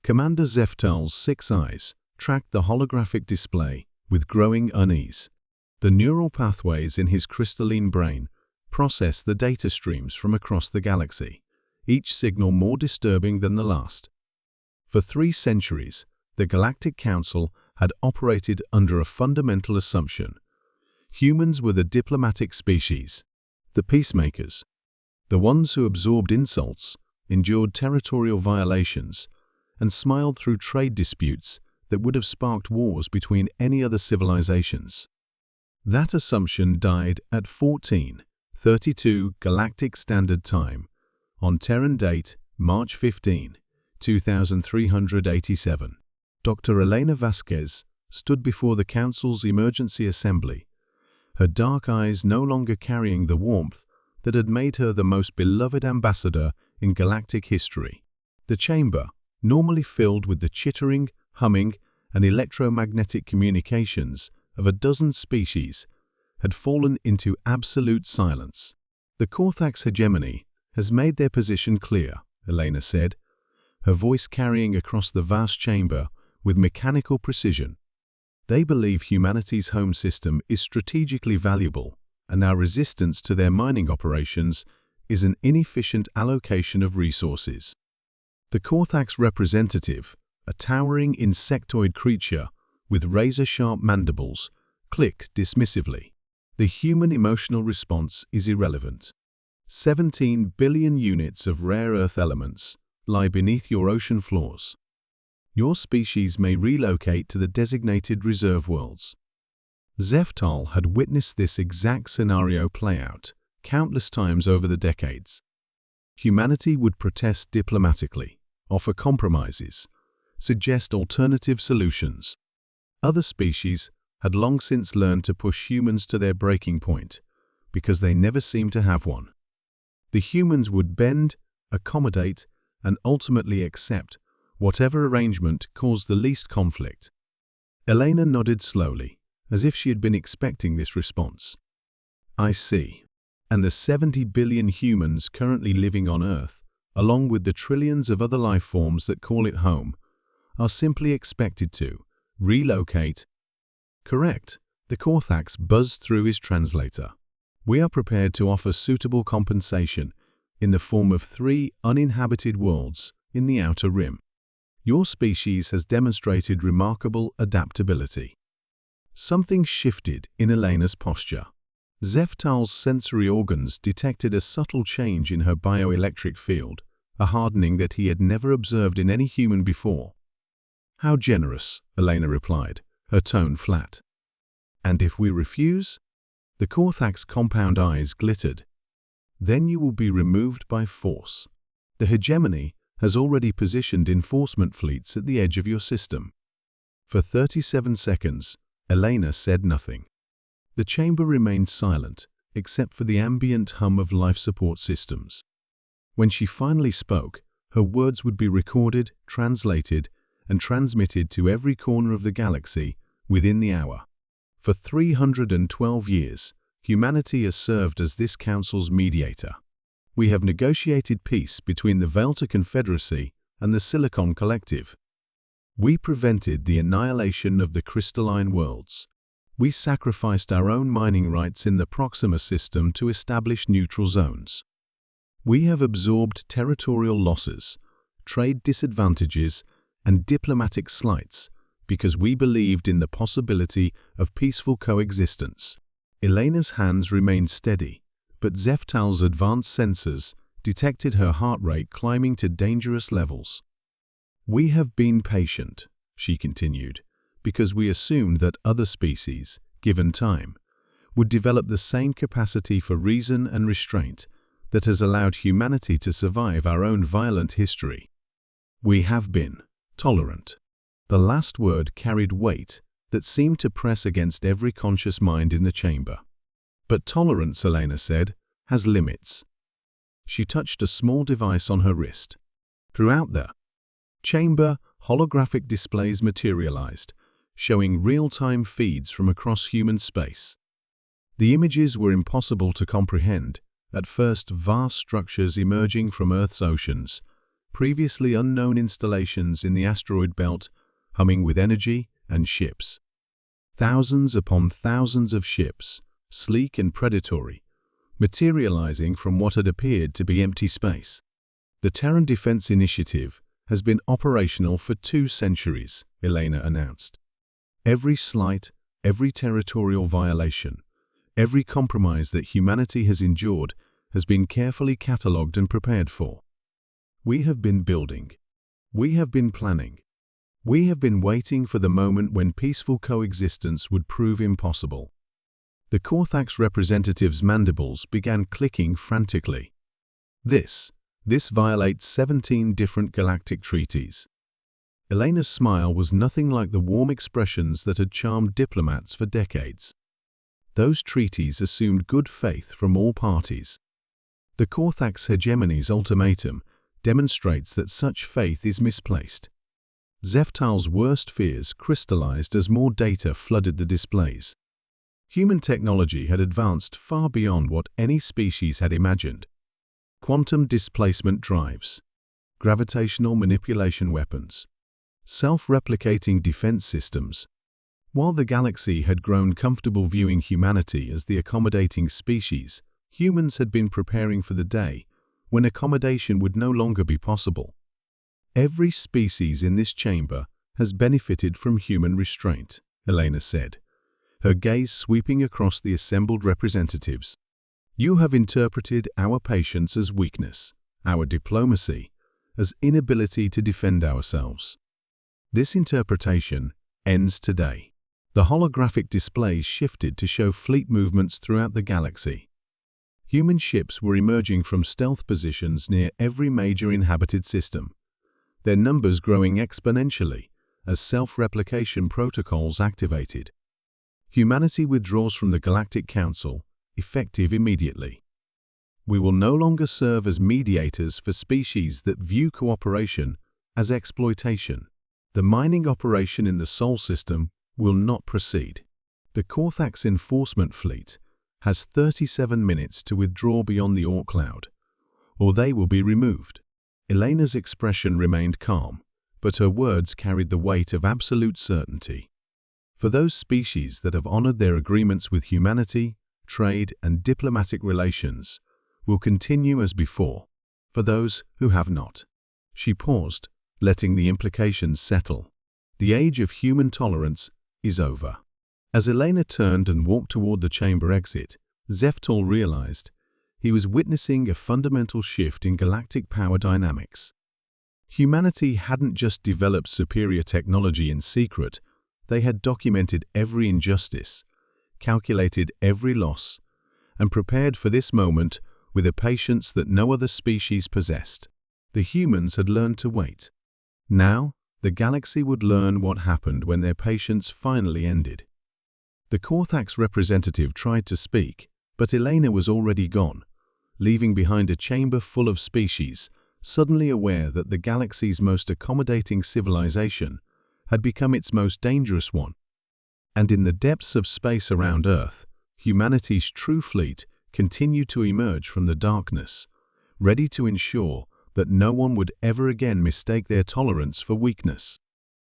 Commander Zeftal's 6 eyes tracked the holographic display with growing unease. The neural pathways in his crystalline brain processed the data streams from across the galaxy, each signal more disturbing than the last. For 3 centuries, the Galactic Council had operated under a fundamental assumption. Humans were the diplomatic species, the peacemakers, the ones who absorbed insults, endured territorial violations, and smiled through trade disputes that would have sparked wars between any other civilizations. That assumption died at 14:32 Galactic Standard Time, on Terran date March 15, 2387. Dr. Elena Vasquez stood before the Council's emergency assembly, her dark eyes no longer carrying the warmth that had made her the most beloved ambassador in galactic history. The chamber, normally filled with the chittering, humming, and electromagnetic communications of a dozen species, had fallen into absolute silence. The Korthax hegemony has made their position clear, Elena said, her voice carrying across the vast chamber with mechanical precision. They believe humanity's home system is strategically valuable, and our resistance to their mining operations is an inefficient allocation of resources. The Korthax representative, a towering insectoid creature with razor-sharp mandibles, clicked dismissively. The human emotional response is irrelevant. 17 billion units of rare earth elements lie beneath your ocean floors. Your species may relocate to the designated reserve worlds. Zeftal had witnessed this exact scenario play out countless times over the decades. Humanity would protest diplomatically, offer compromises, suggest alternative solutions. Other species had long since learned to push humans to their breaking point, because they never seemed to have one. The humans would bend, accommodate, and ultimately accept whatever arrangement caused the least conflict. Elena nodded slowly, as if she had been expecting this response. I see. And the 70 billion humans currently living on Earth, along with the trillions of other life forms that call it home, are simply expected to relocate. Correct. The Korthax buzzed through his translator. We are prepared to offer suitable compensation in the form of 3 uninhabited worlds in the Outer Rim. Your species has demonstrated remarkable adaptability. Something shifted in Elena's posture. Zeftal's sensory organs detected a subtle change in her bioelectric field, a hardening that he had never observed in any human before. How generous, Elena replied, her tone flat. And if we refuse? The Korthax compound eyes glittered. Then you will be removed by force. The hegemony has already positioned enforcement fleets at the edge of your system. For 37 seconds, Elena said nothing. The chamber remained silent, except for the ambient hum of life support systems. When she finally spoke, her words would be recorded, translated, and transmitted to every corner of the galaxy within the hour. For 312 years, humanity has served as this council's mediator. We have negotiated peace between the Velta Confederacy and the Silicon Collective. We prevented the annihilation of the crystalline worlds. We sacrificed our own mining rights in the Proxima system to establish neutral zones. We have absorbed territorial losses, trade disadvantages, and diplomatic slights because we believed in the possibility of peaceful coexistence. Elena's hands remained steady, but Zeftal's advanced sensors detected her heart rate climbing to dangerous levels. We have been patient, she continued, because we assumed that other species, given time, would develop the same capacity for reason and restraint that has allowed humanity to survive our own violent history. We have been tolerant. The last word carried weight that seemed to press against every conscious mind in the chamber. But tolerance, Elena said, has limits. She touched a small device on her wrist. Throughout the chamber, holographic displays materialized, showing real-time feeds from across human space. The images were impossible to comprehend, at first vast structures emerging from Earth's oceans, previously unknown installations in the asteroid belt humming with energy and ships. Thousands upon thousands of ships, sleek and predatory, materializing from what had appeared to be empty space. The Terran Defense Initiative has been operational for 2 centuries, Elena announced. Every slight, every territorial violation, every compromise that humanity has endured has been carefully catalogued and prepared for. We have been building. We have been planning. We have been waiting for the moment when peaceful coexistence would prove impossible. The Korthax representative's mandibles began clicking frantically. This violates 17 different galactic treaties. Elena's smile was nothing like the warm expressions that had charmed diplomats for decades. Those treaties assumed good faith from all parties. The Korthax hegemony's ultimatum demonstrates that such faith is misplaced. Zeftal's worst fears crystallized as more data flooded the displays. Human technology had advanced far beyond what any species had imagined. Quantum displacement drives, gravitational manipulation weapons, self-replicating defense systems. While the galaxy had grown comfortable viewing humanity as the accommodating species, humans had been preparing for the day when accommodation would no longer be possible. Every species in this chamber has benefited from human restraint, Elena said, her gaze sweeping across the assembled representatives. You have interpreted our patience as weakness, our diplomacy as inability to defend ourselves. This interpretation ends today. The holographic displays shifted to show fleet movements throughout the galaxy. Human ships were emerging from stealth positions near every major inhabited system, their numbers growing exponentially as self-replication protocols activated. Humanity withdraws from the Galactic Council, effective immediately. We will no longer serve as mediators for species that view cooperation as exploitation. The mining operation in the Sol system will not proceed. The Korthax enforcement fleet has 37 minutes to withdraw beyond the Orc cloud, or they will be removed. Elena's expression remained calm, but her words carried the weight of absolute certainty. For those species that have honored their agreements with humanity, trade, and diplomatic relations will continue as before. For those who have not. She paused, letting the implications settle. The age of human tolerance is over. As Elena turned and walked toward the chamber exit, Zeftal realized he was witnessing a fundamental shift in galactic power dynamics. Humanity hadn't just developed superior technology in secret, they had documented every injustice, calculated every loss, and prepared for this moment with a patience that no other species possessed. The humans had learned to wait. Now, the galaxy would learn what happened when their patience finally ended. The Korthax representative tried to speak, but Elena was already gone, leaving behind a chamber full of species, suddenly aware that the galaxy's most accommodating civilization had become its most dangerous one. And in the depths of space around Earth, humanity's true fleet continued to emerge from the darkness, ready to ensure that no one would ever again mistake their tolerance for weakness.